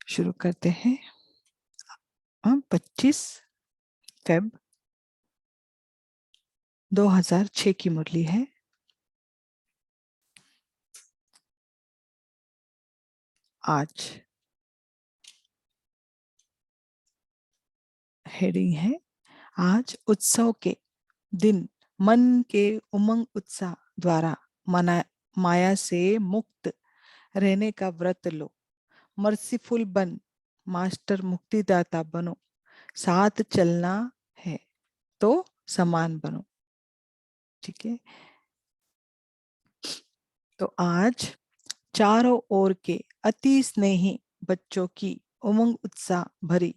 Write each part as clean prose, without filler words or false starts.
शुरू करते हैं। हम 25 फ़रवरी 2006 की मुरली है। आज हेडिंग है, आज उत्सव के दिन मन के उमंग उत्साह द्वारा मना माया से मुक्त रहने का व्रत लो। मर्सीफुल बन, मास्टर मुक्तिदाता बनो। साथ चलना है तो समान बनो। ठीक है। तो आज चारों ओर के अति स्नेही बच्चों की उमंग उत्साह भरी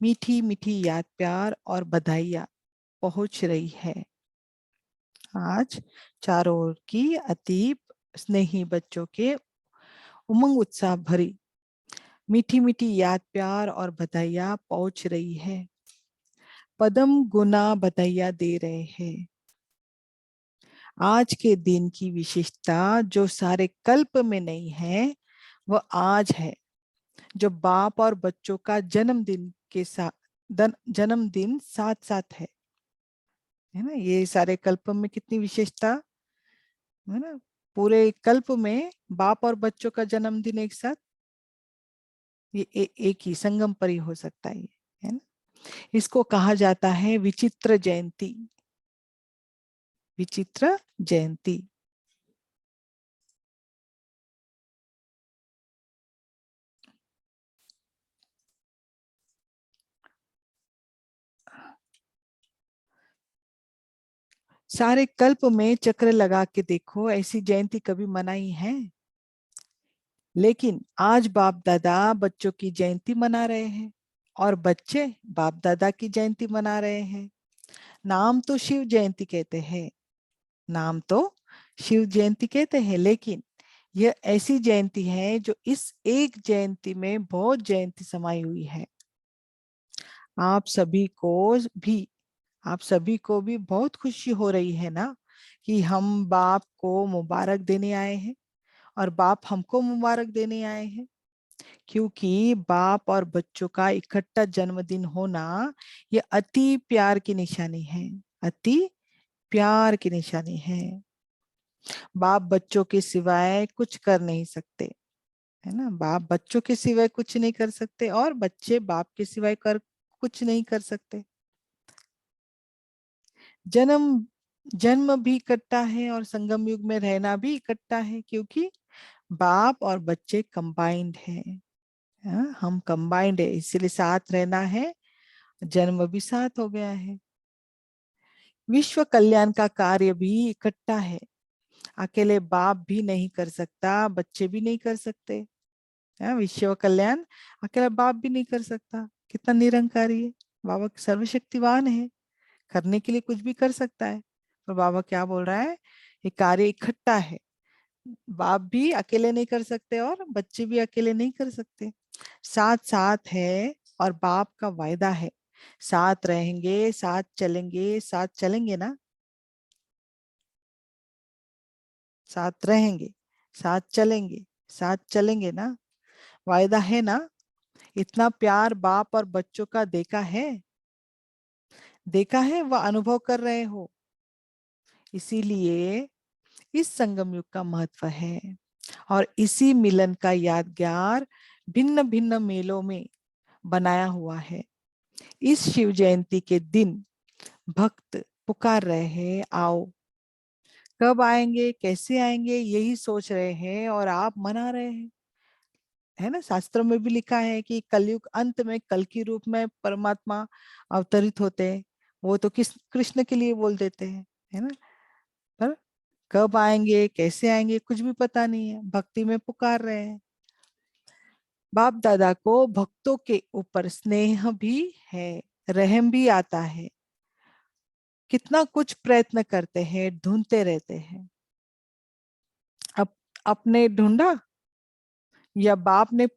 मीठी मीठी याद, प्यार और बधाइयाँ पहुंच रही है। आज चारों ओर की अति स्नेही बच्चों के उमंग उत्साह भरी मीठी मीठी याद, प्यार और बधाइयाँ पहुंच रही है। पदम गुना बधाइयाँ दे रहे हैं। आज के दिन की विशेषता जो सारे कल्प में नहीं है, वह आज है, जो बाप और बच्चों का जन्मदिन के साथ जन्मदिन साथ साथ है ना। ये सारे कल्प में कितनी विशेषता है ना। पूरे कल्प में बाप और बच्चों का जन्मदिन एक साथ, ये एक ही संगम पर ही हो सकता है ना। इसको कहा जाता है विचित्र जयंती। विचित्र जयंती। सारे कल्प में चक्र लगा के देखो, ऐसी जयंती कभी मनाई है? लेकिन आज बाप दादा बच्चों की जयंती मना रहे हैं और बच्चे बाप दादा की जयंती मना रहे हैं। नाम तो शिव जयंती कहते हैं, नाम तो शिव जयंती कहते हैं, लेकिन यह ऐसी जयंती है जो इस एक जयंती में बहुत जयंती समाई हुई है। आप सभी को भी आप सभी को भी बहुत खुशी हो रही है ना कि हम बाप को मुबारक देने आए हैं और बाप हमको मुबारक देने आए हैं। क्योंकि बाप और बच्चों का इकट्ठा जन्मदिन होना ये अति प्यार की निशानी है। अति प्यार की निशानी है। बाप बच्चों के सिवाय कुछ कर नहीं सकते, है ना। बाप बच्चों के सिवाय कुछ नहीं कर सकते और बच्चे बाप के सिवाय कर कुछ नहीं कर सकते। जन्म जन्म भी इकट्ठा है और संगम युग में रहना भी इकट्ठा है, क्योंकि बाप और बच्चे कंबाइंड हैं। हाँ, हम कंबाइंड है, इसलिए साथ रहना है। जन्म भी साथ हो गया है। विश्व कल्याण का कार्य भी इकट्ठा है। अकेले बाप भी नहीं कर सकता, बच्चे भी नहीं कर सकते। हाँ, विश्व कल्याण अकेला बाप भी नहीं कर सकता। कितना निरंकारी है बाबा, सर्वशक्तिवान है, करने के लिए कुछ भी कर सकता है। पर बाबा क्या बोल रहा है, ये कार्य इकट्ठा है। बाप भी अकेले नहीं कर सकते और बच्चे भी अकेले नहीं कर सकते। साथ साथ है और बाप का वायदा है, साथ रहेंगे, साथ चलेंगे, साथ चलेंगे ना। साथ रहेंगे, साथ चलेंगे, साथ चलेंगे ना। वायदा है ना। इतना प्यार बाप और बच्चों का देखा है, देखा है, वह अनुभव कर रहे हो। इसीलिए इस संगम युग का महत्व है और इसी मिलन का यादगार भिन्न भिन्न मेलों में बनाया हुआ है। इस शिव जयंती के दिन भक्त पुकार रहे हैं, आओ। कब आएंगे, कैसे आएंगे, यही सोच रहे हैं और आप मना रहे हैं, है ना। शास्त्रों में भी लिखा है कि कलयुग अंत में कल की रूप में परमात्मा अवतरित होते हैं। वो तो किस कृष्ण के लिए बोल देते हैं, है ना। पर कब आएंगे, कैसे आएंगे, कुछ भी पता नहीं है। भक्ति में पुकार रहे हैं। बाप दादा को भक्तों के ऊपर स्नेह भी है, रहम भी आता है। कितना कुछ प्रयत्न करते हैं, ढूंढते रहते हैं। अब अपने ढूंढा या बाप ने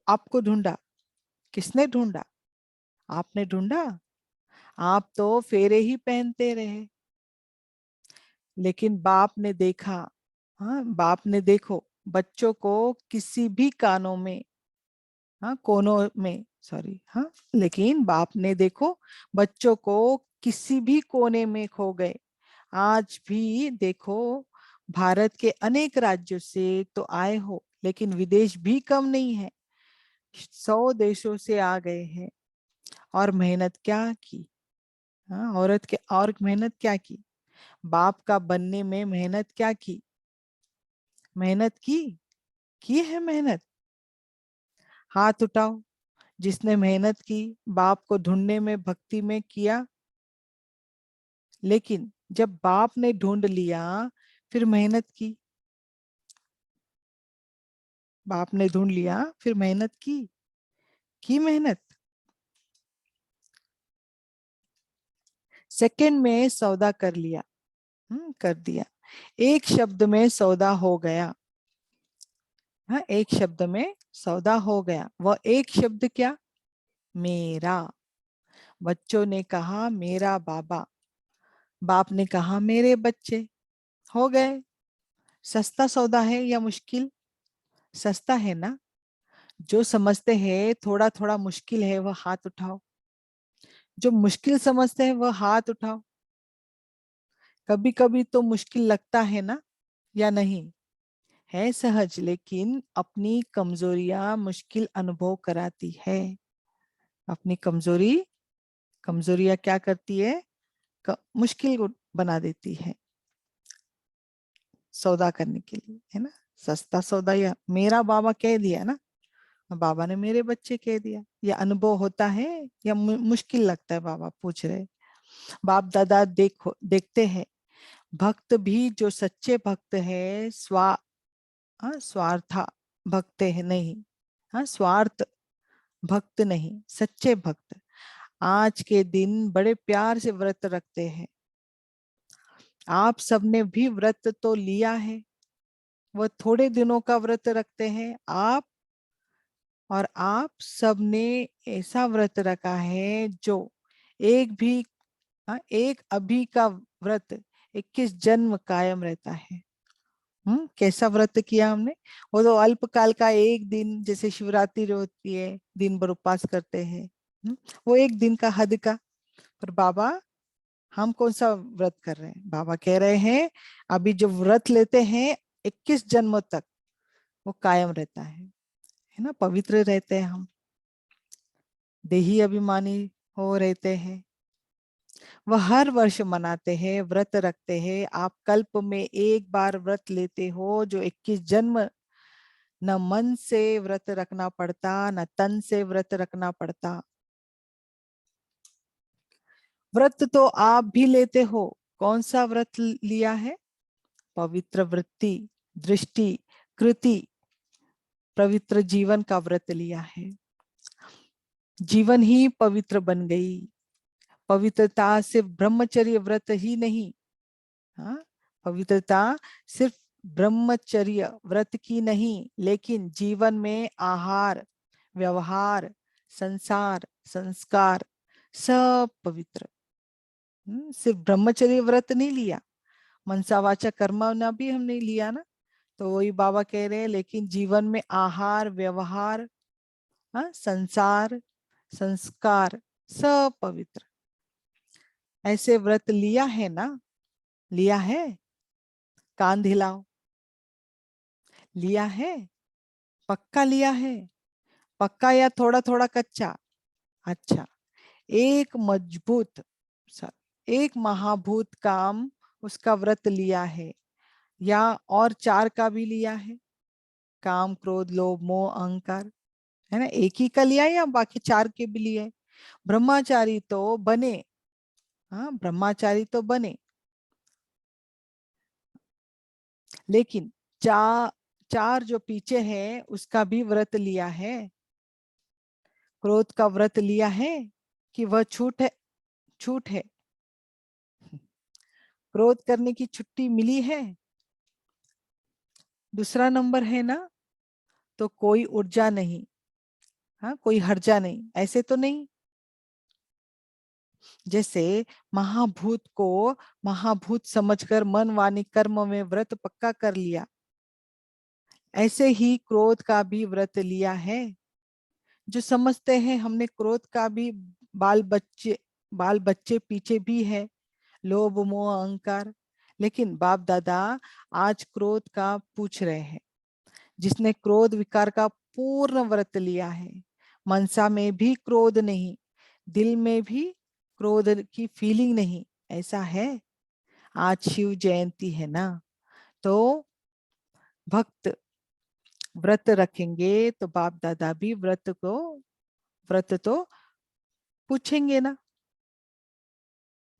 आपको ढूंढा? किसने ढूंढा? आपने ढूंढा। आप तो फेरे ही पहनते रहे, लेकिन बाप ने देखा। हाँ, बाप ने देखो बच्चों को किसी भी कानों में हाँ कोनों में, सॉरी, हाँ, लेकिन बाप ने देखो बच्चों को किसी भी कोने में खो गए। आज भी देखो, भारत के अनेक राज्यों से तो आए हो, लेकिन विदेश भी कम नहीं है। 100 देशों से आ गए हैं। और मेहनत क्या की? हाँ, औरत के और मेहनत क्या की? बाप का बनने में मेहनत क्या की? मेहनत की है मेहनत। हाथ उठाओ जिसने मेहनत की, बाप को ढूंढने में, भक्ति में किया। लेकिन जब बाप ने ढूंढ लिया, फिर मेहनत बाप ने ढूंढ लिया, फिर मेहनत की मेहनत। सेकंड में सौदा कर लिया, कर दिया। एक शब्द में सौदा हो गया। हाँ, एक शब्द में सौदा हो गया। वह एक शब्द क्या? मेरा। बच्चों ने कहा मेरा बाबा, बाप ने कहा मेरे बच्चे। हो गए। सस्ता सौदा है या मुश्किल? सस्ता है ना? जो समझते हैं थोड़ा थोड़ा मुश्किल है वह हाथ उठाओ। जो मुश्किल समझते हैं वह हाथ उठाओ। कभी कभी तो मुश्किल लगता है ना, या नहीं? है सहज, लेकिन अपनी कमजोरियां मुश्किल अनुभव कराती है। अपनी कमजोरियां क्या करती है? मुश्किल को बना देती है सौदा करने के लिए, है ना? सस्ता सौदा, या मेरा बाबा कह दिया ना, बाबा ने मेरे बच्चे कह दिया। या अनुभव होता है, या मुश्किल लगता है? बाबा पूछ रहे। बाप दादा देखते हैं, भक्त भी जो सच्चे भक्त है, स्वार्था भक्त है नहीं। हाँ, स्वार्थ भक्त नहीं, सच्चे भक्त आज के दिन बड़े प्यार से व्रत रखते हैं। आप सबने भी व्रत तो लिया है। वह थोड़े दिनों का व्रत रखते हैं आप, और आप सबने ऐसा व्रत रखा है जो एक भी, एक अभी का व्रत 21 जन्म कायम रहता है। कैसा व्रत किया हमने? वो तो अल्पकाल का एक दिन, जैसे शिवरात्रि होती है, दिन भर उपवास करते हैं। वो एक दिन का, हद का। पर बाबा, हम कौन सा व्रत कर रहे हैं? बाबा कह रहे हैं अभी जो व्रत लेते हैं 21 जन्मों तक, वो कायम रहता है ना? पवित्र रहते हैं हम, देही अभिमानी हो रहते हैं। वह हर वर्ष मनाते हैं, व्रत रखते हैं। आप कल्प में एक बार व्रत लेते हो, जो 21 जन्म। न मन से व्रत रखना पड़ता, न तन से व्रत रखना पड़ता। व्रत तो आप भी लेते हो। कौन सा व्रत लिया है? पवित्र वृत्ति, दृष्टि, कृति, पवित्र जीवन का व्रत लिया है। जीवन ही पवित्र बन गई। पवित्रता सिर्फ ब्रह्मचर्य व्रत ही नहीं। हाँ, पवित्रता सिर्फ ब्रह्मचर्य व्रत की नहीं, लेकिन जीवन में आहार, व्यवहार, संसार, संस्कार, सब पवित्र। सिर्फ ब्रह्मचर्य व्रत नहीं लिया, मनसा वाचा कर्मणा भी हम नहीं लिया ना। तो वही बाबा कह रहे हैं, लेकिन जीवन में आहार, व्यवहार, संसार, संस्कार, सब पवित्र। ऐसे व्रत लिया है ना? लिया है? कान हिलाओ। लिया है? पक्का लिया है? पक्का या थोड़ा थोड़ा कच्चा? अच्छा। एक मजबूत, एक महाभूत काम, उसका व्रत लिया है, या और 4 का भी लिया है? काम, क्रोध, लोभ, मोह, अहंकार, है ना? एक ही का लिया है या बाकी 4 के भी लिए? ब्रह्मचारी तो बने। हाँ, ब्रह्मचारी तो बने, लेकिन 4 जो पीछे है उसका भी व्रत लिया है। क्रोध का व्रत लिया है कि वह छूट है? छूट है। क्रोध करने की छुट्टी मिली है? दूसरा नंबर है ना? तो कोई ऊर्जा नहीं, हाँ, कोई हर्जा नहीं, ऐसे तो नहीं। जैसे महाभूत को महाभूत समझकर मन वाणी कर्म में व्रत पक्का कर लिया, ऐसे ही क्रोध का भी व्रत लिया है। जो समझते हैं हमने क्रोध का भी बाल बच्चे पीछे भी है, लोभ मोह अहंकार। लेकिन बाप दादा आज क्रोध का पूछ रहे हैं। जिसने क्रोध विकार का पूर्ण व्रत लिया है, मनसा में भी क्रोध नहीं, दिल में भी क्रोध की फीलिंग नहीं, ऐसा है। आज शिव जयंती है ना, तो भक्त व्रत रखेंगे तो बाप दादा भी व्रत तो पूछेंगे ना।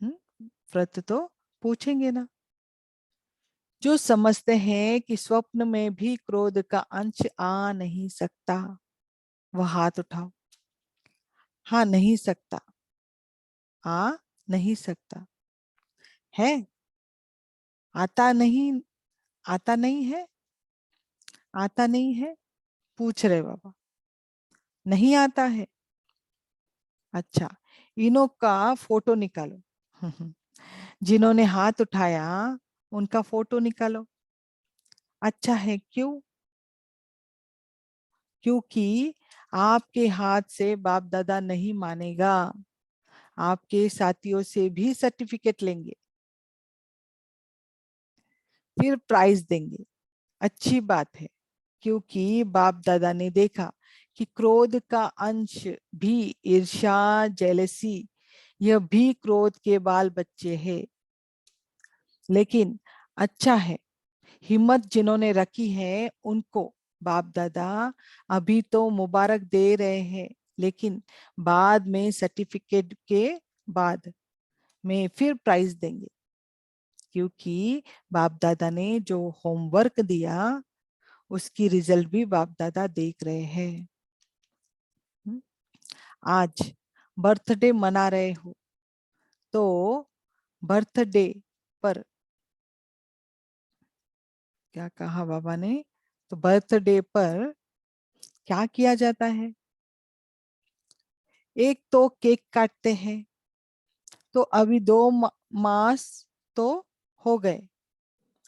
व्रत तो पूछेंगे ना। जो समझते हैं कि स्वप्न में भी क्रोध का अंश आ नहीं सकता, वह हाथ उठाओ। हाँ, नहीं सकता, आ नहीं सकता है। आता नहीं, आता नहीं है, आता नहीं है, पूछ रहे बाबा। नहीं आता है, अच्छा, इनों का फोटो निकालो। जिन्होंने हाथ उठाया उनका फोटो निकालो। अच्छा है, क्यों? क्योंकि आपके हाथ से बाप दादा नहीं मानेगा, आपके साथियों से भी सर्टिफिकेट लेंगे, फिर प्राइज देंगे। अच्छी बात है, क्योंकि बाप दादा ने देखा कि क्रोध का अंश भी ईर्ष्या, जेलसी, यह भी क्रोध के बाल बच्चे हैं। लेकिन अच्छा है, हिम्मत जिन्होंने रखी है उनको बाप दादा अभी तो मुबारक दे रहे हैं, लेकिन बाद में सर्टिफिकेट के बाद में फिर प्राइज देंगे। क्योंकि बाप दादा ने जो होमवर्क दिया उसकी रिजल्ट भी बाप दादा देख रहे हैं। आज बर्थडे मना रहे हो तो बर्थडे पर क्या कहा बाबा ने, तो बर्थडे पर क्या किया जाता है? एक तो केक काटते हैं, तो अभी मास तो हो गए,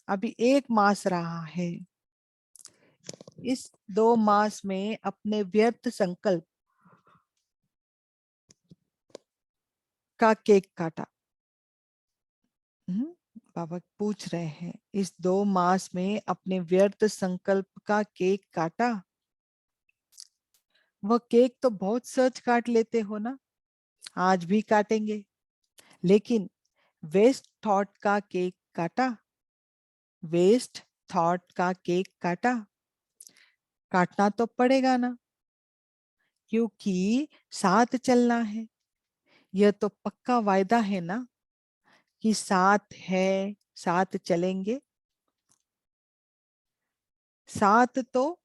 अभी एक मास रहा है। इस 2 मास में अपने व्यर्थ संकल्प का केक काटा। बाबा पूछ रहे हैं, इस 2 मास में अपने व्यर्थ संकल्प का केक काटा? वह केक तो बहुत सच काट लेते हो ना, आज भी काटेंगे, लेकिन वेस्ट थॉट का केक काटा? वेस्ट थॉट का केक काटा? काटना तो पड़ेगा ना, क्योंकि साथ चलना है। यह तो पक्का वायदा है ना कि साथ है, साथ चलेंगे। साथ तो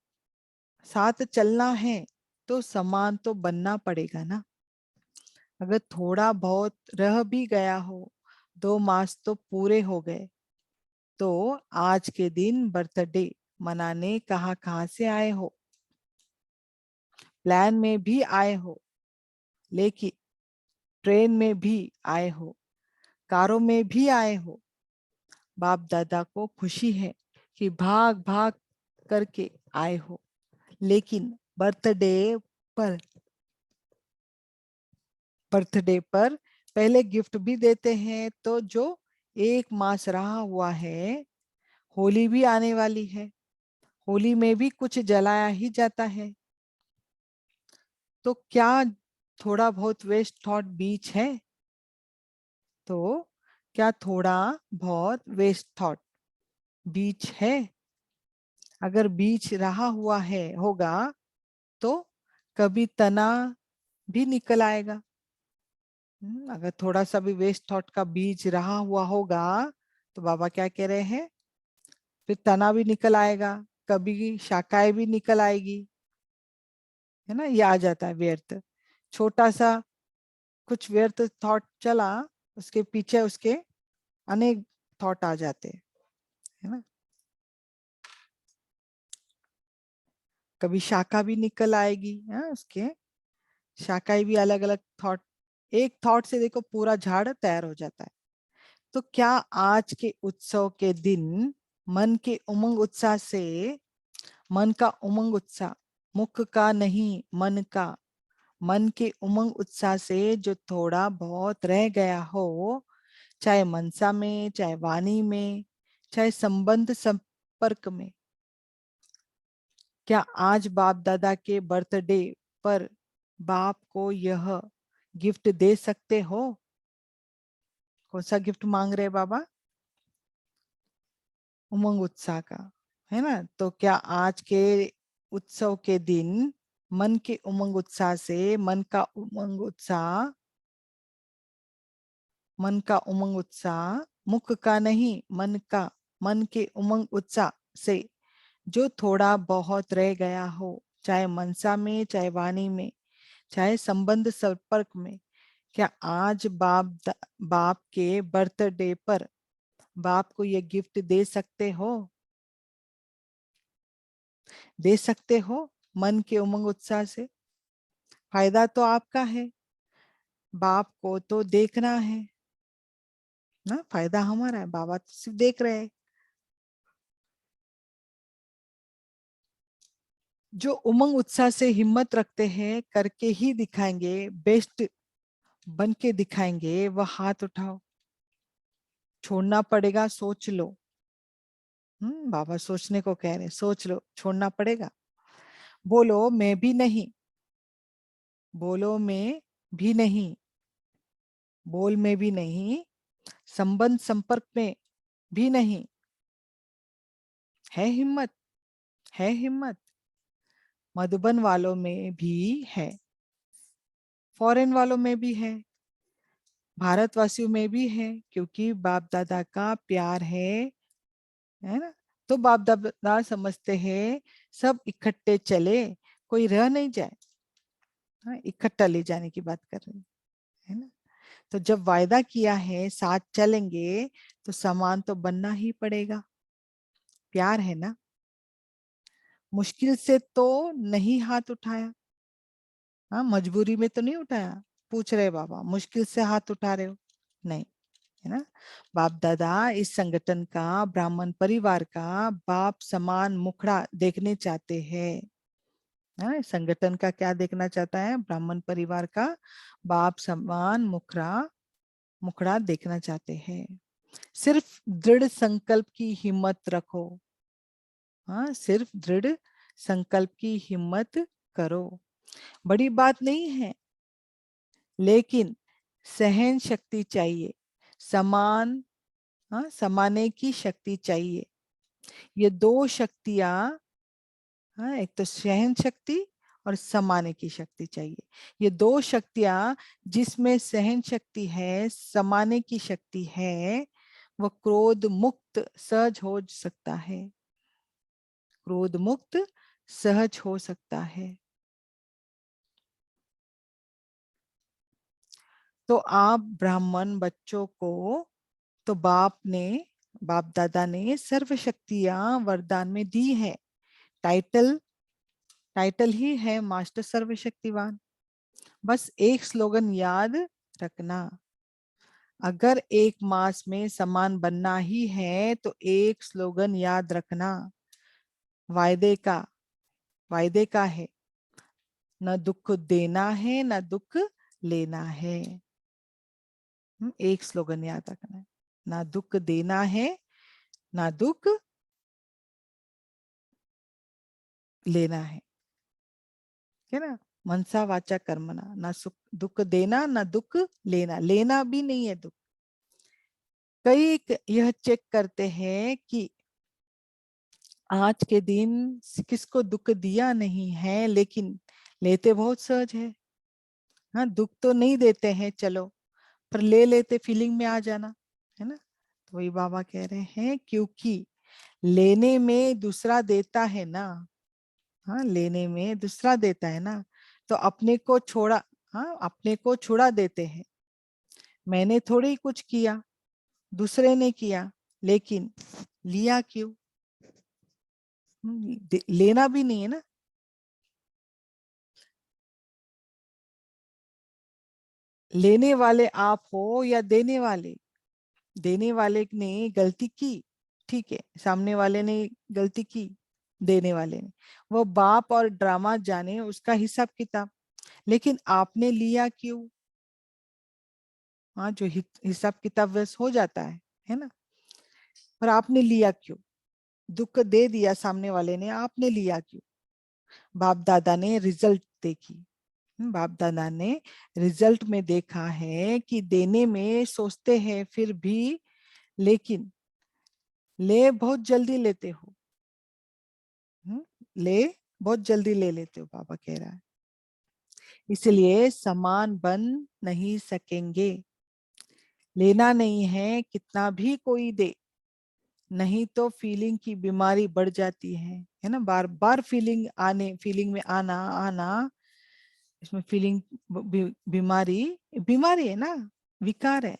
साथ चलना है तो समान तो बनना पड़ेगा ना। अगर थोड़ा बहुत रह भी गया हो, 2 मास तो पूरे हो गए, तो आज के दिन बर्थडे मनाने कहाँ से आए हो? प्लान में भी आए हो, लेकिन ट्रेन में भी आए हो, कारों में भी आए हो। बाप दादा को खुशी है कि भाग भाग करके आए हो, लेकिन पर बर्थडे पर पहले गिफ्ट भी देते हैं। तो जो 1 मास रहा हुआ है, होली भी आने वाली है, होली में भी कुछ जलाया ही जाता है। तो क्या थोड़ा बहुत वेस्ट थॉट बीच है? तो क्या थोड़ा बहुत वेस्ट थॉट बीच है? अगर बीच रहा हुआ है होगा तो कभी तना भी निकल आएगा। अगर थोड़ा सा भी वेस्ट थॉट का बीज रहा हुआ होगा तो बाबा क्या कह रहे हैं, फिर तना भी निकल आएगा, कभी शाखाएं भी निकल आएगी, है ना। ये आ जाता है व्यर्थ, छोटा सा कुछ व्यर्थ थॉट चला, उसके पीछे उसके अनेक थॉट आ जाते हैं, है ना। कभी शाखा भी निकल आएगी, है उसके शाखाएं भी अलग अलग थॉट, एक थॉट से देखो पूरा झाड़ तैयार हो जाता है। तो क्या आज के उत्सव के दिन मन के उमंग उत्साह से, मन का उमंग उत्साह मुख का नहीं मन का, मन के उमंग उत्साह से जो थोड़ा बहुत रह गया हो, चाहे मनसा में, चाहे वाणी में, चाहे संबंध संपर्क में, क्या आज बाप दादा के बर्थडे पर बाप को यह गिफ्ट दे सकते हो? कौन सा गिफ्ट मांग रहे बाबा? उमंग उत्साह का, है ना? तो क्या आज के उत्सव के दिन मन के उमंग उत्साह से, मन का उमंग उत्साह, मुख का नहीं, मन के उमंग उत्साह से जो थोड़ा बहुत रह गया हो, चाहे मनसा में, चाहे वाणी में, चाहे संबंध संपर्क में, क्या आज बाप के बर्थडे पर बाप को ये गिफ्ट दे सकते हो? दे सकते हो मन के उमंग उत्साह से? फायदा तो आपका है, बाप को तो देखना है ना, फायदा हमारा है, बाबा तो सिर्फ देख रहे हैं। जो उमंग उत्साह से हिम्मत रखते हैं, करके ही दिखाएंगे, बेस्ट बन के दिखाएंगे, वह हाथ उठाओ। छोड़ना पड़ेगा, सोच लो। बाबा सोचने को कह रहे, सोच लो, छोड़ना पड़ेगा। बोलो मैं भी नहीं, बोलो मैं भी नहीं, बोल में भी नहीं, संबंध संपर्क में भी नहीं। है हिम्मत, है हिम्मत। मधुबन वालों में भी है, फॉरेन वालों में भी भारतवासियों में भी है, क्योंकि बाप दादा का प्यार है ना? तो बाप दादा समझते हैं सब इकट्ठे चले, कोई रह नहीं जाए। हाँ, इकट्ठा ले जाने की बात कर रहे हैं, है ना? तो जब वायदा किया है साथ चलेंगे, तो समान तो बनना ही पड़ेगा। प्यार है ना? मुश्किल से तो नहीं हाथ उठाया, हाँ, मजबूरी में तो नहीं उठाया। पूछ रहे बाबा, मुश्किल से हाथ उठा रहे हो? नहीं, है ना? बाप दादा इस संगठन का, ब्राह्मण परिवार का बाप समान मुखड़ा देखने चाहते हैं। हाँ, संगठन का क्या देखना चाहता है? ब्राह्मण परिवार का बाप समान मुखड़ा मुखड़ा देखना चाहते हैं। सिर्फ दृढ़ संकल्प की हिम्मत रखो। हाँ, सिर्फ दृढ़ संकल्प की हिम्मत करो। बड़ी बात नहीं है, लेकिन सहन शक्ति चाहिए, समान, हाँ, समाने की शक्ति चाहिए। ये दो शक्तियां, हाँ, एक तो सहन शक्ति और समाने की शक्ति चाहिए। ये दो शक्तियां, जिसमें सहन शक्ति है, समाने की शक्ति है, वो क्रोध मुक्त सहज हो सकता है, क्रोध मुक्त सहज हो सकता है। तो आप ब्राह्मण बच्चों को, तो बाप दादा ने सर्व शक्तियां वरदान में दी है। टाइटल टाइटल ही है मास्टर सर्वशक्तिवान। बस एक स्लोगन याद रखना, अगर एक मास में समान बनना ही है तो एक स्लोगन याद रखना, वायदे का, वायदे का है, न दुख देना है, न दुख लेना है। एक स्लोगन याद रखना है, ना दुख देना है, ना दुख लेना है ना? मनसा वाचा कर्मणा, ना सुख दुख देना, ना दुख लेना, लेना भी नहीं है दुख। कई यह चेक करते हैं कि आज के दिन किसको दुख दिया नहीं है, लेकिन लेते बहुत सहज है। हाँ, दुख तो नहीं देते हैं चलो, पर ले लेते, फीलिंग में आ जाना, है ना? तो वही बाबा कह रहे हैं, क्योंकि लेने में दूसरा देता है ना, हाँ, लेने में दूसरा देता है ना, तो अपने को छोड़ा, हाँ, अपने को छुड़ा देते हैं। मैंने थोड़ी कुछ किया, दूसरे ने किया, लेकिन लिया क्यों? लेना भी नहीं है ना। लेने वाले आप हो या देने वाले ने गलती की, ठीक है, सामने वाले ने गलती की, देने वाले ने, वो बाप और ड्रामा जाने उसका हिसाब किताब। लेकिन आपने लिया क्यों? हाँ, जो हिसाब किताब वैसे हो जाता है ना। पर आपने लिया क्यों? दुख दे दिया सामने वाले ने, आपने लिया क्यों? बाप दादा ने रिजल्ट देखी। बाप दादा ने रिजल्ट में देखा है कि देने में सोचते हैं फिर भी, लेकिन ले बहुत जल्दी लेते हो। ले बहुत जल्दी ले लेते हो, बाबा कह रहा है। इसलिए समान बन नहीं सकेंगे। लेना नहीं है कितना भी कोई दे, नहीं तो फीलिंग की बीमारी बढ़ जाती है ना। बार बार फीलिंग में आना आना, इसमें फीलिंग बीमारी, बीमारी है ना, विकार है,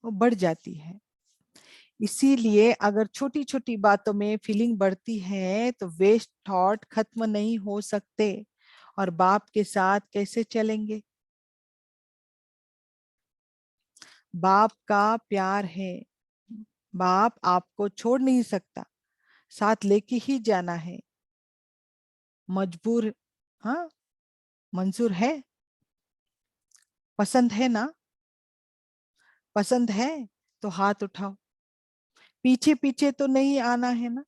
वो बढ़ जाती है। इसीलिए अगर छोटी छोटी बातों में फीलिंग बढ़ती है तो वेस्ट थॉट खत्म नहीं हो सकते, और बाप के साथ कैसे चलेंगे? बाप का प्यार है, बाप आपको छोड़ नहीं सकता, साथ लेके ही जाना है। मजबूर, हाँ, मंजूर है, पसंद है ना? पसंद है तो हाथ उठाओ। पीछे पीछे तो नहीं आना है ना,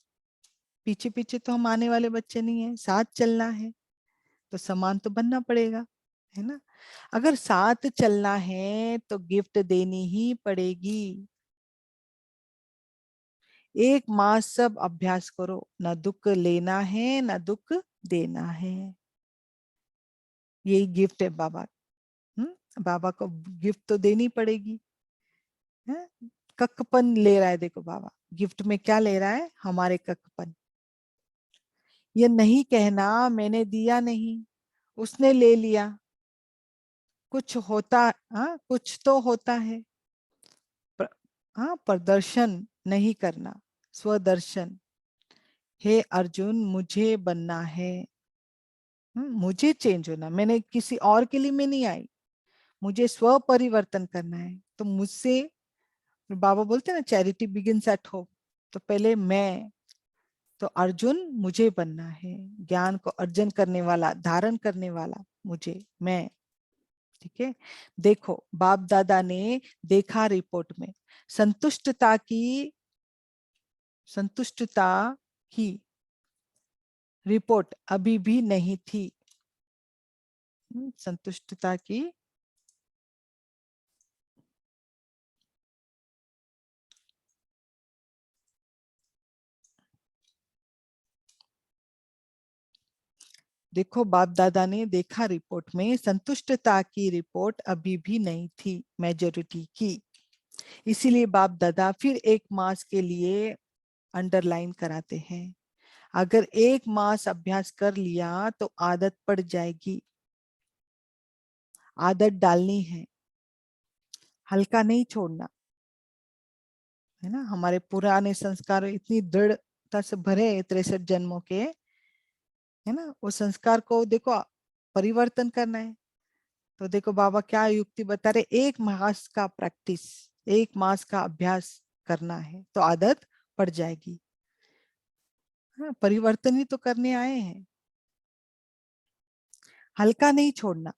पीछे पीछे तो हम आने वाले बच्चे नहीं है, साथ चलना है। तो समान तो बनना पड़ेगा, है ना। अगर साथ चलना है तो गिफ्ट देनी ही पड़ेगी। एक मास सब अभ्यास करो, ना दुख लेना है ना दुख देना है। यही गिफ्ट है बाबा। बाबा को गिफ्ट तो देनी पड़ेगी, है? कक्कपन ले रहा है, देखो बाबा गिफ्ट में क्या ले रहा है, हमारे कक्कपन। ये नहीं कहना मैंने दिया नहीं, उसने ले लिया। कुछ होता, हाँ कुछ तो होता है। प्र, हाँ, प्रदर्शन नहीं करना, स्वदर्शन। हे अर्जुन मुझे बनना है। मुझे चेंज होना, मैंने किसी और के लिए मैं नहीं आई, मुझे स्व परिवर्तन करना है। तो मुझसे, बाबा बोलते हैं ना, चैरिटी बिगिंस एट होम। तो पहले मैं, तो अर्जुन मुझे बनना है, ज्ञान को अर्जन करने वाला, धारण करने वाला मुझे, मैं। ठीक है। देखो बाप दादा ने देखा रिपोर्ट में, संतुष्टता की, संतुष्टता की रिपोर्ट अभी भी नहीं थी। संतुष्टता की, देखो बाप दादा ने देखा रिपोर्ट में, संतुष्टता की रिपोर्ट अभी भी नहीं थी मेजोरिटी की। इसीलिए बाप दादा फिर एक मास के लिए अंडरलाइन कराते हैं। अगर एक मास अभ्यास कर लिया तो आदत पड़ जाएगी। आदत डालनी है, हल्का नहीं छोड़ना, है ना। हमारे पुराने संस्कार इतनी दृढ़ता से भरे 63 जन्मों के, है ना। उस संस्कार को देखो परिवर्तन करना है। तो देखो बाबा क्या युक्ति बता रहे, एक मास का प्रैक्टिस, एक मास का अभ्यास करना है तो आदत पड़ जाएगी। हाँ, परिवर्तन ही तो करने आए हैं, हल्का नहीं छोड़ना।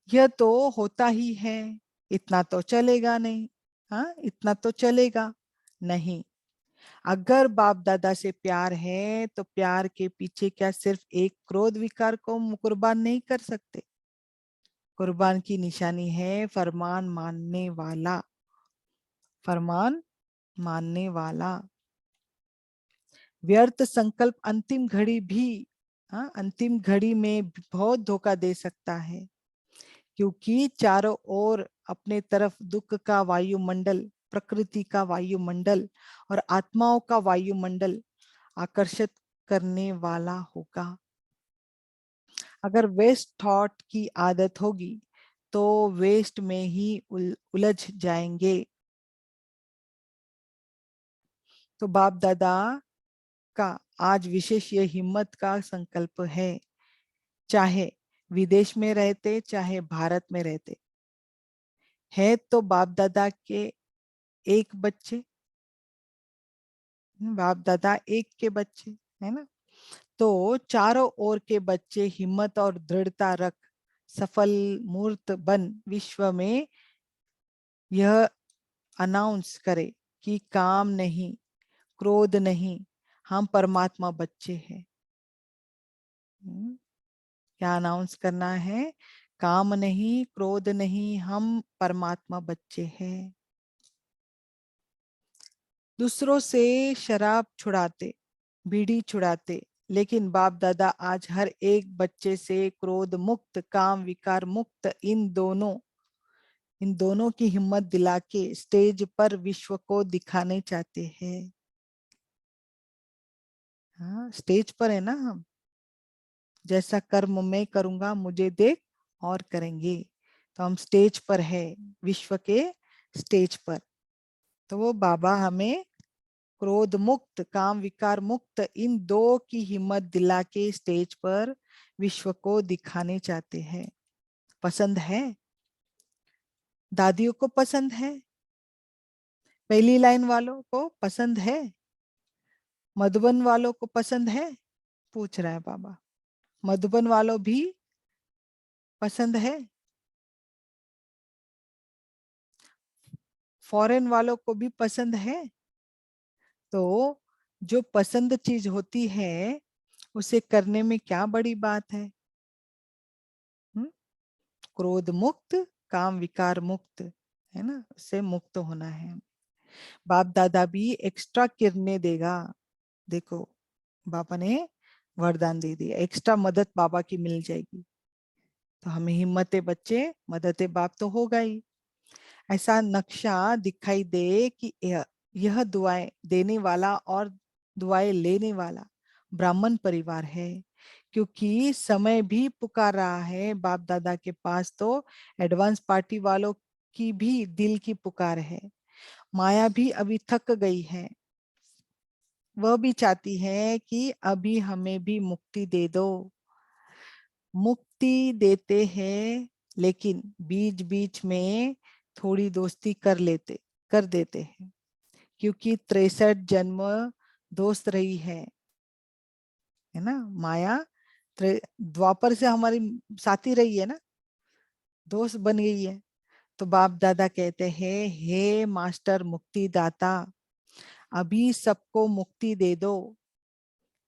यह तो होता ही है, इतना तो चलेगा नहीं, हाँ इतना तो चलेगा नहीं। अगर बाप दादा से प्यार है तो प्यार के पीछे क्या सिर्फ एक क्रोध विकार को कुर्बान नहीं कर सकते? कुर्बान की निशानी है फरमान मानने वाला, फरमान मानने वाला। व्यर्थ संकल्प अंतिम घड़ी भी, हाँ अंतिम घड़ी में बहुत धोखा दे सकता है, क्योंकि चारों ओर अपने तरफ दुख का वायुमंडल, प्रकृति का वायुमंडल और आत्माओं का वायुमंडल आकर्षित करने वाला होगा। अगर वेस्ट थॉट की आदत होगी तो वेस्ट में ही उलझ जाएंगे। तो बाप दादा का आज विशेष ये हिम्मत का संकल्प है, चाहे विदेश में रहते चाहे भारत में रहते, है तो बाप दादा के एक बच्चे, बाप दादा एक के बच्चे, है ना। तो चारों ओर के बच्चे हिम्मत और दृढ़ता रख सफल मूर्त बन विश्व में यह अनाउंस करे कि काम नहीं, क्रोध नहीं, हम परमात्मा बच्चे हैं। क्या अनाउंस करना है? काम नहीं, क्रोध नहीं, हम परमात्मा बच्चे हैं। दूसरों से शराब छुड़ाते, बीड़ी छुड़ाते, लेकिन बाप दादा आज हर एक बच्चे से क्रोध मुक्त, काम विकार मुक्त, इन दोनों की हिम्मत दिला के स्टेज पर विश्व को दिखाने चाहते हैं। हाँ, स्टेज पर है ना हम। जैसा कर्म मैं करूंगा मुझे देख और करेंगे। तो हम स्टेज पर है, विश्व के स्टेज पर। तो वो बाबा हमें क्रोध मुक्त, काम विकार मुक्त, इन दो की हिम्मत दिला के स्टेज पर विश्व को दिखाने चाहते हैं। पसंद है? दादियों को पसंद है? पहली लाइन वालों को पसंद है? मधुबन वालों को पसंद है? पूछ रहा है बाबा। मधुबन वालों भी पसंद है? फॉरेन वालों को भी पसंद है? तो जो पसंद चीज होती है उसे करने में क्या बड़ी बात है? क्रोध मुक्त, काम विकार मुक्त, है ना, उससे मुक्त होना है। बाप दादा भी एक्स्ट्रा किरणें देगा। देखो, बाबा ने वरदान दे दिया, एक्स्ट्रा मदद बाबा की मिल जाएगी। तो हमें हिम्मत बच्चे, मदद बाप तो होगा ही। ऐसा नक्शा दिखाई दे कि यह दुआएं देने वाला और दुआएं लेने वाला ब्राह्मण परिवार है। क्योंकि समय भी पुकार रहा है बाप दादा के पास, तो एडवांस पार्टी वालों की भी दिल की पुकार है। माया भी अभी थक गई है, वह भी चाहती है कि अभी हमें भी मुक्ति दे दो। मुक्ति देते हैं, लेकिन बीच बीच में थोड़ी दोस्ती कर देते हैं। क्योंकि 63 जन्म दोस्त रही है ना माया। द्वापर से हमारी साथी रही है ना, दोस्त बन गई है। तो बाप दादा कहते हैं, हे मास्टर मुक्ति दाता, अभी सबको मुक्ति दे दो।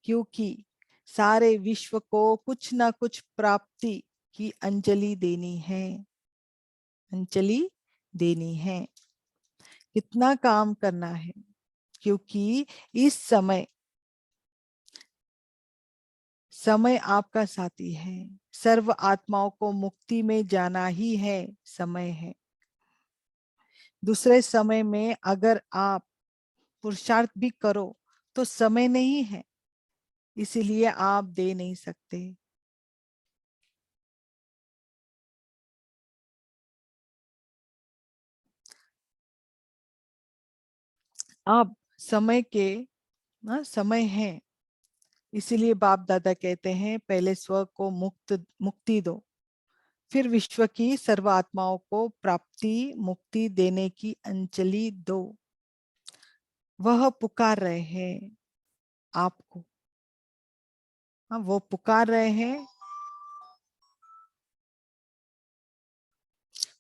क्योंकि सारे विश्व को कुछ ना कुछ प्राप्ति की अंजलि देनी है। अंजलि देनी है, कितना काम करना है। क्योंकि इस समय आपका साथी है। सर्व आत्माओं को मुक्ति में जाना ही है, समय है। दूसरे समय में अगर आप पुरुषार्थ भी करो तो समय नहीं है, इसीलिए आप दे नहीं सकते। आप समय के समय है, इसीलिए बाप दादा कहते हैं पहले स्व को मुक्ति दो, फिर विश्व की सर्व आत्माओं को प्राप्ति मुक्ति देने की अंजलि दो। वह पुकार रहे हैं आपको। हाँ, वो पुकार रहे हैं,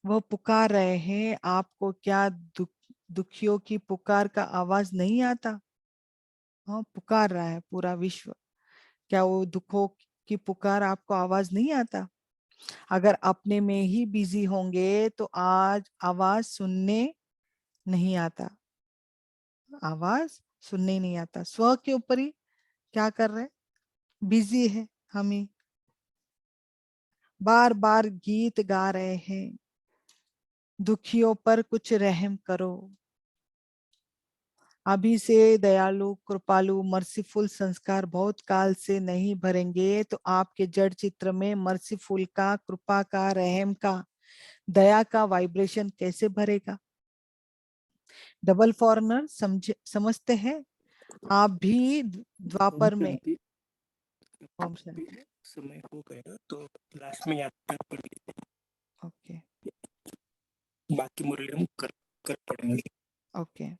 वो पुकार रहे हैं आपको। क्या दुखियों की पुकार का आवाज नहीं आता? हाँ, पुकार रहा है पूरा विश्व। क्या वो दुखों की पुकार आपको आवाज नहीं आता? अगर अपने में ही बिजी होंगे तो आज आवाज सुनने नहीं आता। आवाज सुनने ही नहीं आता। स्व के ऊपर ही क्या कर रहे हैं? बिजी है हम ही। बार बार गीत गा रहे हैं, दुखियों पर कुछ रहम करो। अभी से दयालु कृपालु मर्सीफुल संस्कार बहुत काल से नहीं भरेंगे तो आपके जड़ चित्र में मर्सीफुल का, कृपा का, रहम का, दया का वाइब्रेशन कैसे भरेगा? डबल फॉरनर समझते हैं आप भी ओम द्वापर में। शांति। ओम अभी शांति। समय हो गया तो लास्ट में याद पढ़ लीजिए, ओके। बाकी मुरली हम कर पढ़ेंगे। ओके।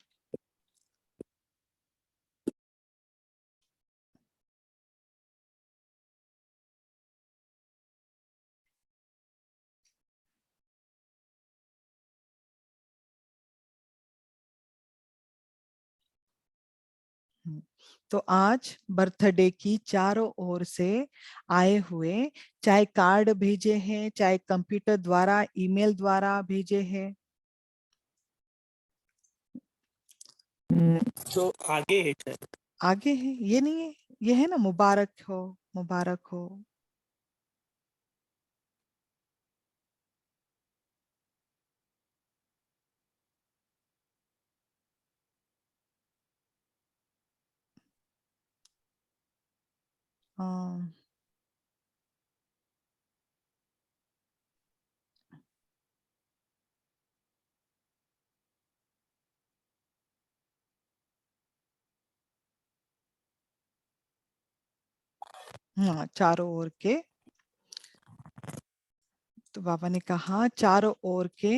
तो आज बर्थडे की चारों ओर से आए हुए, चाहे कार्ड भेजे हैं, चाहे कंप्यूटर द्वारा, ईमेल द्वारा भेजे हैं। तो आगे है शायद। आगे है, ये नहीं है, ये है ना, मुबारक हो, मुबारक हो। हाँ, हाँ, चारों ओर के। तो बाबा ने कहा चारों ओर के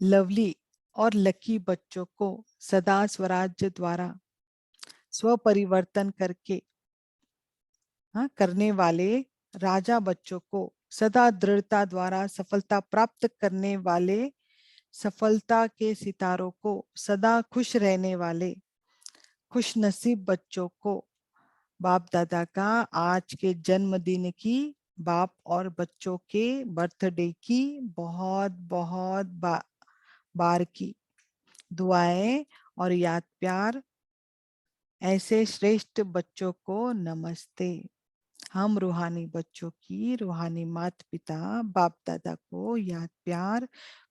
लवली और लकी बच्चों को सदा स्वराज्य द्वारा स्वपरिवर्तन करके, हाँ, करने वाले राजा बच्चों को सदा दृढ़ता द्वारा सफलता प्राप्त करने वाले सफलता के सितारों को सदा खुश रहने वाले खुश नसीब बच्चों को बाप दादा का आज के जन्मदिन की, बाप और बच्चों के बर्थडे की बहुत बहुत बार की दुआएं और याद प्यार। ऐसे श्रेष्ठ बच्चों को नमस्ते। हम रूहानी बच्चों की रूहानी माता पिता बाप दादा को याद प्यार,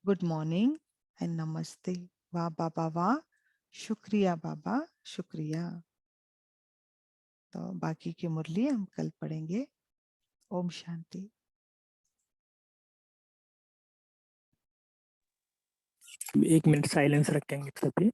गुड मॉर्निंग एंड नमस्ते। वाह बाबा वाह, शुक्रिया बाबा, शुक्रिया। तो बाकी की मुरली हम कल पढ़ेंगे। ओम शांति। 1 मिनट साइलेंस रखेंगे सभी।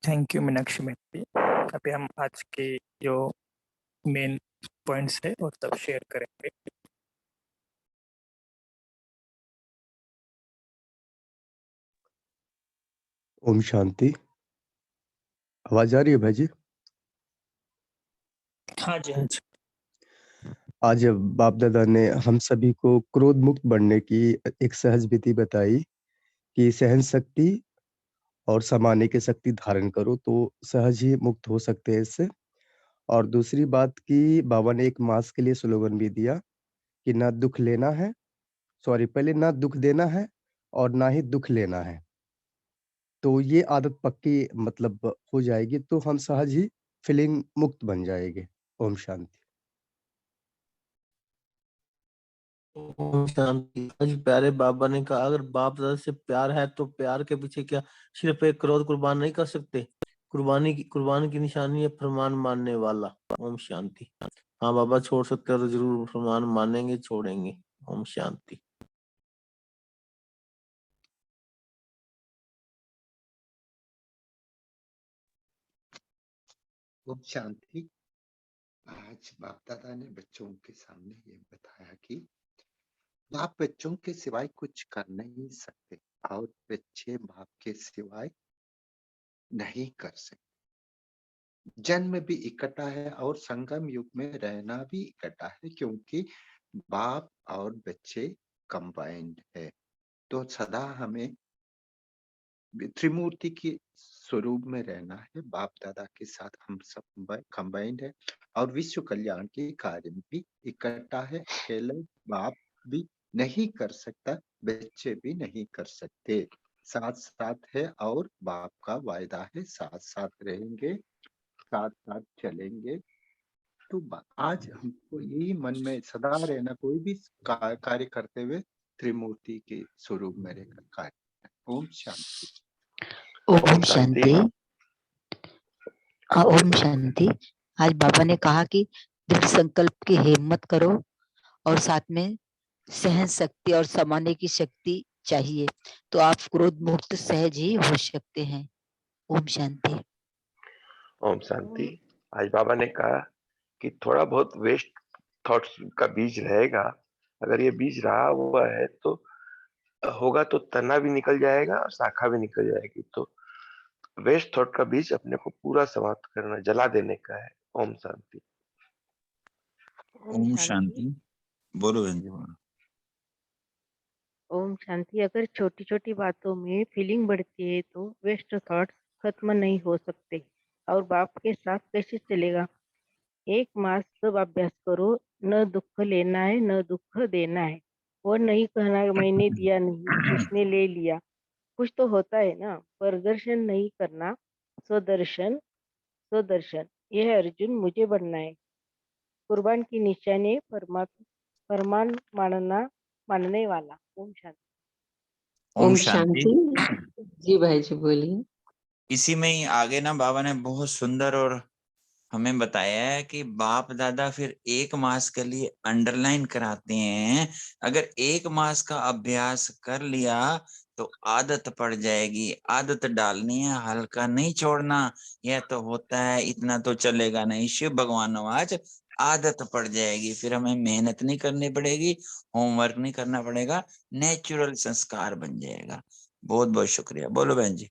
Thank you Meenakshi ma'am. अभी हम आज के जो मेन पॉइंट्स है और तब शेयर करेंगे। ओम शांति। आवाज आ रही है भाई जी? हाँ जी, हाँ जी। आज बाप दादा ने हम सभी को क्रोध मुक्त बनने की एक सहज विधि बताई कि सहन शक्ति और समाने की शक्ति धारण करो तो सहज ही मुक्त हो सकते हैं इससे। और दूसरी बात कि बाबा ने एक मास के लिए स्लोगन भी दिया कि ना दुख लेना है, सॉरी पहले ना दुख देना है और ना ही दुख लेना है। तो ये आदत पक्की मतलब हो जाएगी तो हम सहज ही फीलिंग मुक्त बन जाएंगे। ओम शांति। ओम शांति। आज प्यारे बाबा ने कहा अगर बाप दादा से प्यार है तो प्यार के पीछे क्या सिर्फ एक क्रोध कुर्बान नहीं कर सकते? कुर्बान की निशानी है फरमान मानने वाला। ओम शांति। हाँ बाबा, छोड़ सकते हो तो जरूर फरमान मानेंगे, छोड़ेंगे। ओम शांति। ओम शांति। आज बाप दादा ने बच्चों के सामने ये बताया कि बाप बच्चों के सिवाय कुछ कर नहीं सकते और बच्चे बाप के सिवाय नहीं कर सकते। जन्म भी इकट्ठा है और संगम युग में रहना भी इकट्ठा है, क्योंकि बाप और बच्चे कंबाइंड है। तो सदा हमें त्रिमूर्ति के स्वरूप में रहना है। बाप दादा के साथ हम सब कंबाइंड है और विश्व कल्याण के कार्य में भी इकट्ठा है। अकेले बाप भी नहीं कर सकता, बच्चे भी नहीं कर सकते, साथ साथ है और बाप का वायदा है साथ साथ रहेंगे, साथ साथ चलेंगे। तो आज हमको यही मन में सदा रहना, कोई भी कार्य करते हुए त्रिमूर्ति के स्वरूप में रहकर कार्य। ओम शांति। ओम शांति। ओम शांति। आज बाबा ने कहा कि दृढ़ संकल्प की हिम्मत करो और साथ में सहन शक्ति और समाने की शक्ति चाहिए, तो आप क्रोध मुक्त सहज ही हो सकते हैं। ओम शांति। ओम शांति। आज बाबा ने कहा कि थोड़ा बहुत वेस्ट थॉट्स का बीज रहेगा, अगर ये बीज रहा हुआ है तो होगा तो तना भी निकल जाएगा और शाखा भी निकल जाएगी। तो वेस्ट थॉट का बीज अपने को पूरा समाप्त करना, जला देने का है। ओम शांति। ओम शांति। बोलो बहन जी, बोलो। ओम शांति। अगर छोटी छोटी बातों में फीलिंग बढ़ती है तो वेस्ट थॉट्स खत्म नहीं हो सकते और बाप के साथ कैसे चलेगा। एक मास सब अभ्यास करो, न दुख लेना है न दुख देना है, और नहीं कहना मैंने दिया नहीं इसने ले लिया। कुछ तो होता है ना, प्रदर्शन नहीं करना, स्वदर्शन स्वदर्शन। यह अर्जुन मुझे बनना है, कुर्बान की निशानी फरमान मानने वाला। ओम शांति। ओम शांति। जी भाई जी बोलिए। इसी में ही आगे ना बाबा ने बहुत सुंदर और हमें बताया है कि बाप दादा फिर 1 मास के लिए अंडरलाइन कराते हैं। अगर 1 मास का अभ्यास कर लिया तो आदत पड़ जाएगी। आदत डालनी है, हल्का नहीं छोड़ना। यह तो होता है, इतना तो चलेगा नहीं। शिव भगवान आज आदत पड़ जाएगी, फिर हमें मेहनत नहीं करनी पड़ेगी, होमवर्क नहीं करना पड़ेगा, नेचुरल संस्कार बन जाएगा। बहुत बहुत शुक्रिया। बोलो बहन जी।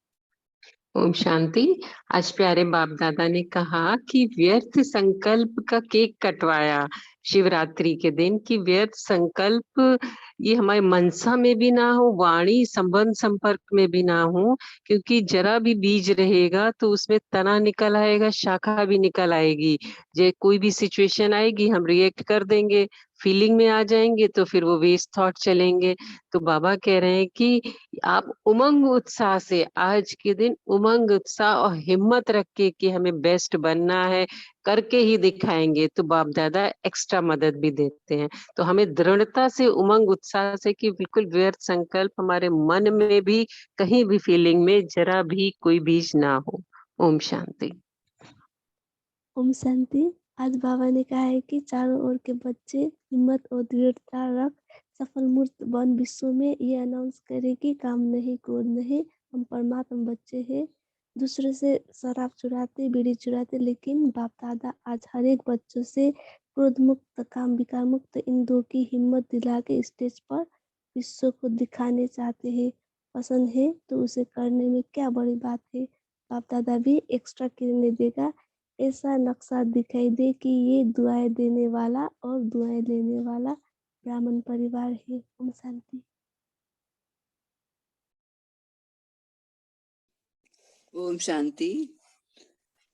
ओम शांति। आज प्यारे बाप दादा ने कहा कि व्यर्थ संकल्प का केक कटवाया शिवरात्रि के दिन, कि व्यर्थ संकल्प ये हमारे मनसा में भी ना हो, वाणी संबंध संपर्क में भी ना हो, क्योंकि जरा भी बीज रहेगा तो उसमें तना निकल आएगा, शाखा भी निकल आएगी। जे कोई भी सिचुएशन आएगी हम रिएक्ट कर देंगे, फीलिंग में आ जाएंगे, तो फिर वो वेस्ट थॉट चलेंगे। तो बाबा कह रहे हैं कि आप उमंग उत्साह से आज के दिन उमंग उत्साह और हिम्मत रख के कि हमें बेस्ट बनना है, करके ही दिखाएंगे, तो बाप दादा एक्स्ट्रा मदद भी देते हैं। तो हमें दृढ़ता से उमंग उत्साह से कि बिल्कुल व्यर्थ संकल्प हमारे मन में भी, कहीं भी फीलिंग में जरा भी कोई बीज ना हो। ओम शांति। ओम शांति। आज बाबा ने कहा है कि चारों ओर के बच्चे हिम्मत और दृढ़ता रख सफल मूर्त बन विश्व में ये अनाउंस करे कि काम नहीं, क्रोध नहीं, हम परमात्मा बच्चे हैं। दूसरे से शराब चुराते, बीड़ी चुराते, लेकिन बाप दादा आज हर एक बच्चों से क्रोध मुक्त, काम विकार मुक्त, इन दो की हिम्मत दिला के स्टेज पर विश्व को दिखाने चाहते हैं। पसंद है तो उसे करने में क्या बड़ी बात है। बाप दादा भी एक्स्ट्रा करने देगा, ऐसा नक्शा दिखाई दे कि ये दुआएं देने वाला और दुआएं लेने वाला ब्राह्मण परिवार है। ओम शांति। ओम शांति।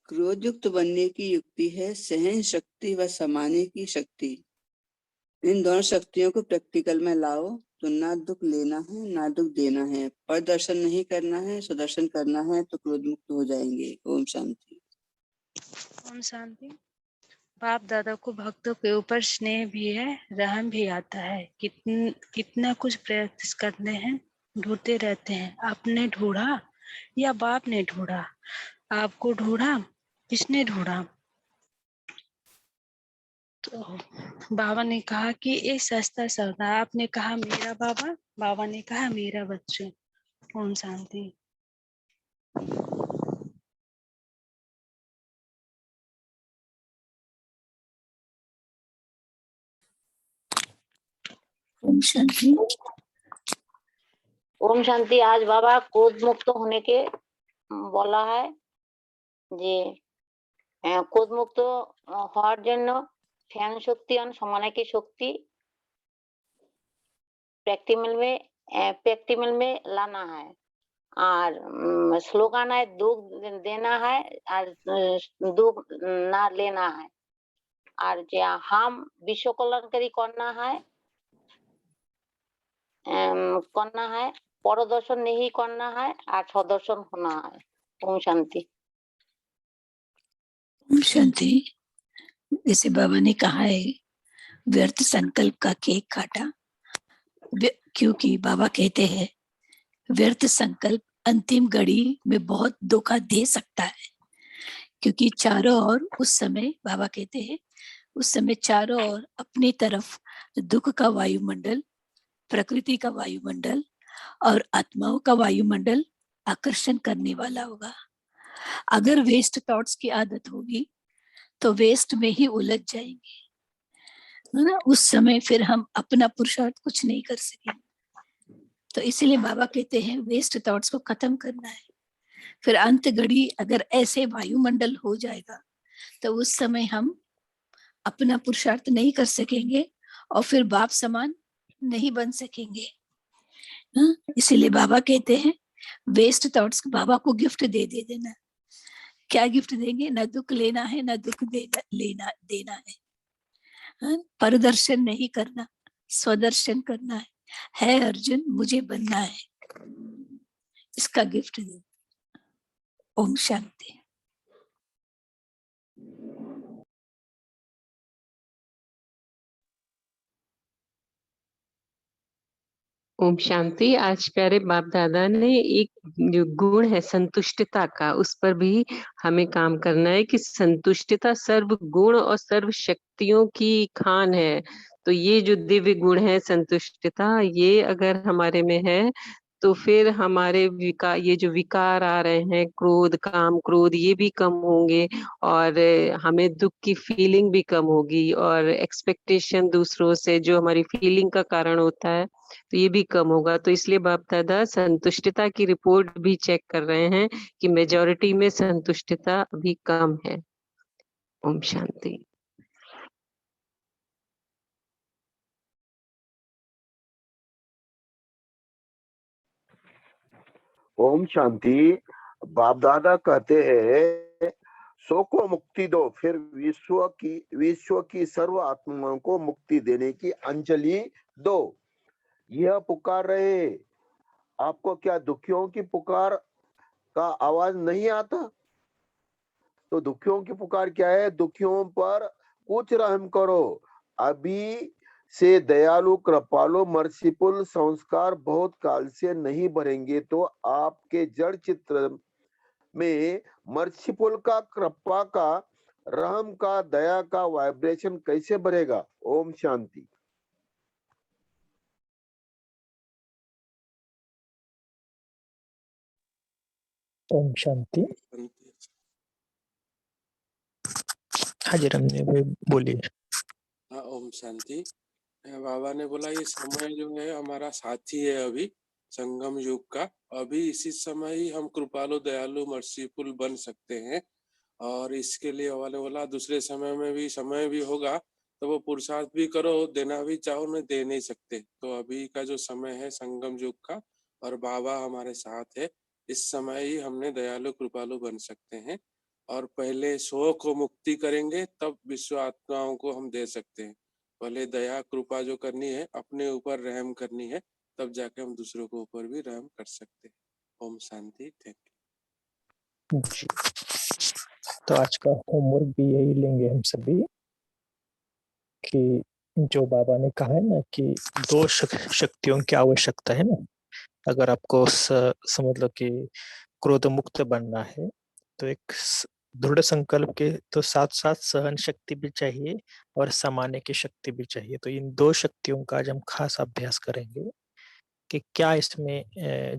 क्रोधयुक्त बनने की युक्ति है सहन शक्ति व समाने की शक्ति। इन दोनों शक्तियों को प्रैक्टिकल में लाओ तो ना दुख लेना है ना दुख देना है, प्रदर्शन नहीं करना है, सुदर्शन करना है, तो क्रोध मुक्त हो जाएंगे। ओम शांति। ओम शांति। बाप दादा को भक्तों के ऊपर स्नेह भी है, रहम भी आता है। कितना कुछ प्रैक्टिस करते हैं, ढूंढते रहते हैं। आपने ढूंढा या बाप ने ढूंढा? आपको ढूंढा, किसने ढूंढा? तो बाबा ने कहा कि ये सस्ता सौदा। आपने कहा मेरा बाबा, बाबा ने कहा मेरा बच्चों। ओम शांति। ओम शांति। ओम शांति। आज बाबा क्रोध मुक्त होने के बोला है যে ক্রোধ মুক্ত হওয়ার জন্য ধ্যাन शक्ति और समाने की शक्ति प्रैक्टिकल में लाना है। और स्लोगन है दुख देना है और दुख ना लेना है। और हम विश्व कल्याणकारी करना है, परदर्शन नहीं करना है और सदर्शन होना है। ओम शांति। ओम शांति। जैसे बाबा ने कहा है व्यर्थ संकल्प का केक काटा, क्योंकि बाबा कहते हैं व्यर्थ संकल्प अंतिम घड़ी में बहुत धोखा दे सकता है, क्योंकि चारों ओर उस समय बाबा कहते हैं उस समय चारों ओर अपनी तरफ दुख का वायुमंडल, प्रकृति का वायुमंडल और आत्माओं का वायुमंडल आकर्षण करने वाला होगा। अगर वेस्ट थॉट्स की आदत होगी तो वेस्ट में ही उलझ जाएंगे, है ना। उस समय फिर हम अपना पुरुषार्थ कुछ नहीं कर सकेंगे। तो इसीलिए बाबा कहते हैं वेस्ट थॉट्स को खत्म करना है। फिर अंत घड़ी अगर ऐसे वायुमंडल हो जाएगा तो उस समय हम अपना पुरुषार्थ नहीं कर सकेंगे और फिर बाप समान नहीं बन सकेंगे। इसीलिए बाबा कहते हैं वेस्ट थॉट्स बाबा को गिफ्ट दे देना। क्या गिफ्ट देंगे? न दुख लेना है, न दुख देना है। परदर्शन नहीं करना, स्वदर्शन करना है अर्जुन मुझे बनना है, इसका गिफ्ट दे। ओम शांति। ओम शांति। आज प्यारे बाप दादा ने एक जो गुण है संतुष्टता का, उस पर भी हमें काम करना है कि संतुष्टता सर्व गुण और सर्व शक्तियों की खान है। तो ये जो दिव्य गुण है संतुष्टता, ये अगर हमारे में है तो फिर हमारे ये जो विकार आ रहे हैं, क्रोध, काम, क्रोध, ये भी कम होंगे और हमें दुख की फीलिंग भी कम होगी और एक्सपेक्टेशन दूसरों से जो हमारी फीलिंग का कारण होता है तो ये भी कम होगा। तो इसलिए बाप दादा संतुष्टता की रिपोर्ट भी चेक कर रहे हैं कि मेजॉरिटी में संतुष्टता अभी कम है। ओम शांति। ओम शांति। बाप दादा कहते हैं सो को मुक्ति दो, फिर विश्व की सर्व आत्माओं को मुक्ति देने की अंजलि दो। यह पुकार रहे। आपको क्या दुखियों की पुकार का आवाज नहीं आता? तो दुखियों की पुकार क्या है? दुखियों पर कुछ रहम करो। अभी से दयालु, कृपालु, मर्सीफुल संस्कार बहुत काल से नहीं भरेंगे तो आपके जड़ चित्र में मर्सीफुल का, कृपा का, रहम का, दया का वाइब्रेशन कैसे बढ़ेगा? ओम शांति। ओम शांति। हाजी रमने भाई बोलिए। हाँ, ओम शांति। बाबा ने बोला ये समय जो है हमारा साथी है अभी संगम युग का। अभी इसी समय ही हम कृपालु, दयालु, मर्सीफुल बन सकते हैं और इसके लिए वाले बोला दूसरे समय में भी समय भी होगा तो वो पुरुषार्थ भी करो, देना भी चाहो नहीं दे नहीं सकते। तो अभी का जो समय है संगम युग का और बाबा हमारे साथ है, इस समय ही हमने दयालु कृपालु बन सकते हैं और पहले स्व को मुक्ति करेंगे तब विश्व आत्माओं को हम दे सकते हैं। पहले दया कृपा जो करनी है, अपने ऊपर रहम करनी है, तब जाके हम दूसरों के ऊपर भी रहम कर सकते हैं। ओम शांति। Thank you. जी, तो आज का होमवर्क भी यही लेंगे हम सभी कि जो बाबा ने कहा है ना कि दो शक्तियों की आवश्यकता है ना। अगर आपको समझ लो कि क्रोध मुक्त बनना है तो एक दृढ़ संकल्प के तो साथ साथ सहन शक्ति भी चाहिए और समाने की शक्ति भी चाहिए। तो इन दो शक्तियों का आज हम खास अभ्यास करेंगे कि क्या इसमें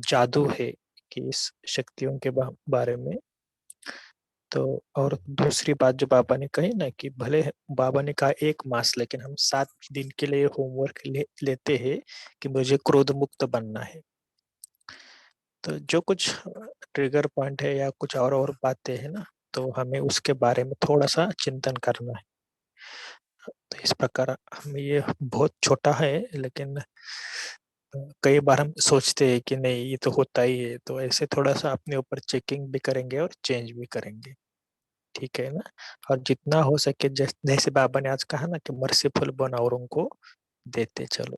जादू है कि इस शक्तियों के बारे में। तो और दूसरी बात जो बाबा ने कही ना कि भले बाबा ने कहा 1 मास, लेकिन हम 7 दिन के लिए होमवर्क लेते हैं कि मुझे क्रोध मुक्त बनना है। तो जो कुछ ट्रिगर पॉइंट है या कुछ और बातें हैं ना, तो हमें उसके बारे में थोड़ा सा चिंतन करना है। तो इस प्रकार हम ये बहुत छोटा है, लेकिन कई बार हम सोचते हैं कि नहीं ये तो होता ही है, तो ऐसे थोड़ा सा अपने ऊपर चेकिंग भी करेंगे और चेंज भी करेंगे, ठीक है ना। और जितना हो सके जैसे बाबा ने आज कहा ना कि मर्सीफुल बन और उनको देते चलो।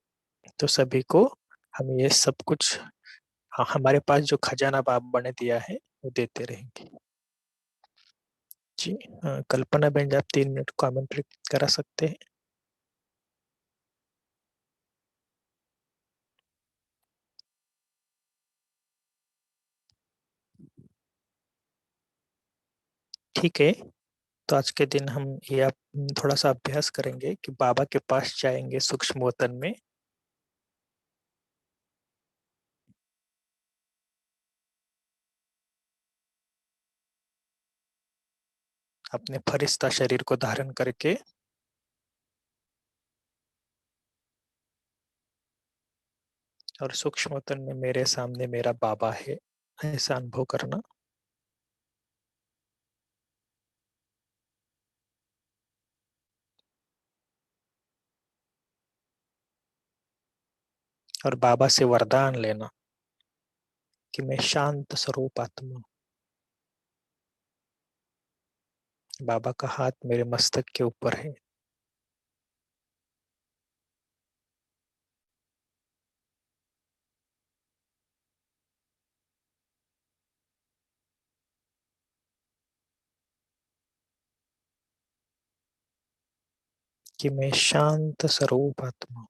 तो सभी को हम ये सब कुछ हमारे पास जो खजाना बाबा ने दिया है वो देते रहेंगे। जी, कल्पना बहन जी आप 3 मिनट कमेंट्री करा सकते हैं। ठीक है, तो आज के दिन हम ये थोड़ा सा अभ्यास करेंगे कि बाबा के पास जाएंगे सूक्ष्म वतन में। अपने फरिश्ता शरीर को धारण करके और सूक्ष्म वतन में मेरे सामने मेरा बाबा है, ऐसा अनुभव करना। और बाबा से वरदान लेना कि मैं शांत स्वरूप आत्मा हूं। बाबा का हाथ मेरे मस्तक के ऊपर है। कि मैं शांत स्वरूप आत्मा हूं।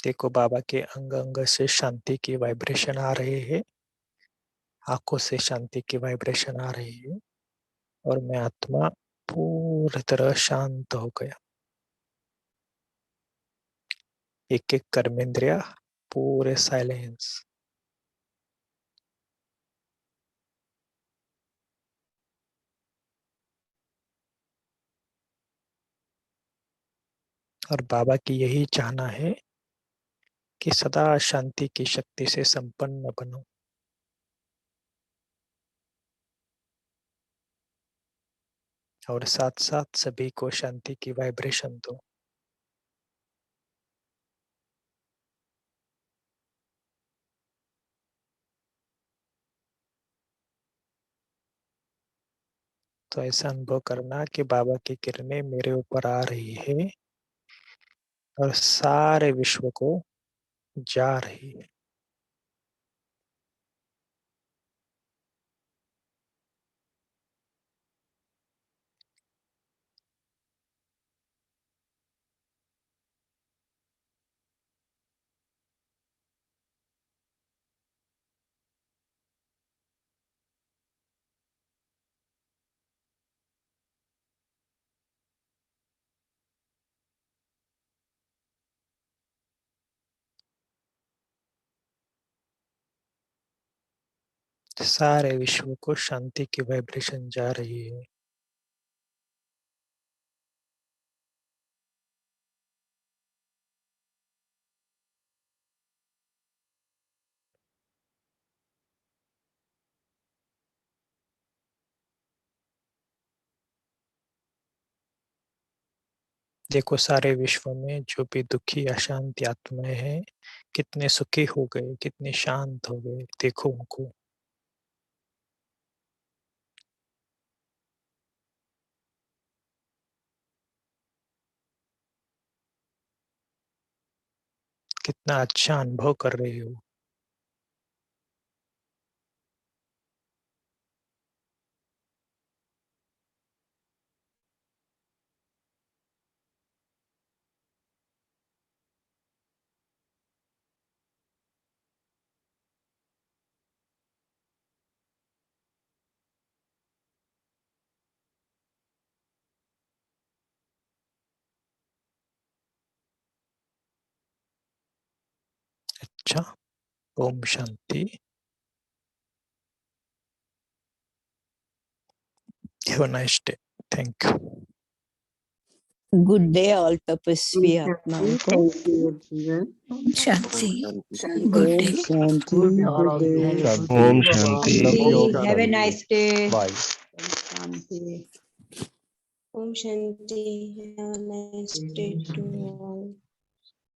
देखो बाबा के अंग अंग से शांति की वाइब्रेशन आ रहे हैं, आंखों से शांति की वाइब्रेशन आ रही है और मैं आत्मा पूरी तरह शांत हो गया। एक एक कर्मेंद्रिया पूरे साइलेंस। और बाबा की यही चाहना है कि सदा शांति की शक्ति से संपन्न बनो। और साथ साथ सभी को शांति की वाइब्रेशन दो। तो ऐसा अनुभव करना कि बाबा की किरणें मेरे ऊपर आ रही है और सारे विश्व को जा रही है। सारे विश्व को शांति की वाइब्रेशन जा रही है। देखो सारे विश्व में जो भी दुखी अशांति आत्माएं हैं, कितने सुखी हो गए, कितने शांत हो गए। देखो उनको। कितना अच्छा अनुभव कर रहे हो। अच्छा, ओम शांति। Have a nice day. Thank you. Good day all तपस्वी आत्माओं को। Thank you everyone. शांति, शांति। गुड ओम डे। शांति, गुड डे, शांति। ओम शांति। Love you all, have a nice day. Bye. Om Shanti. Have a nice day to all.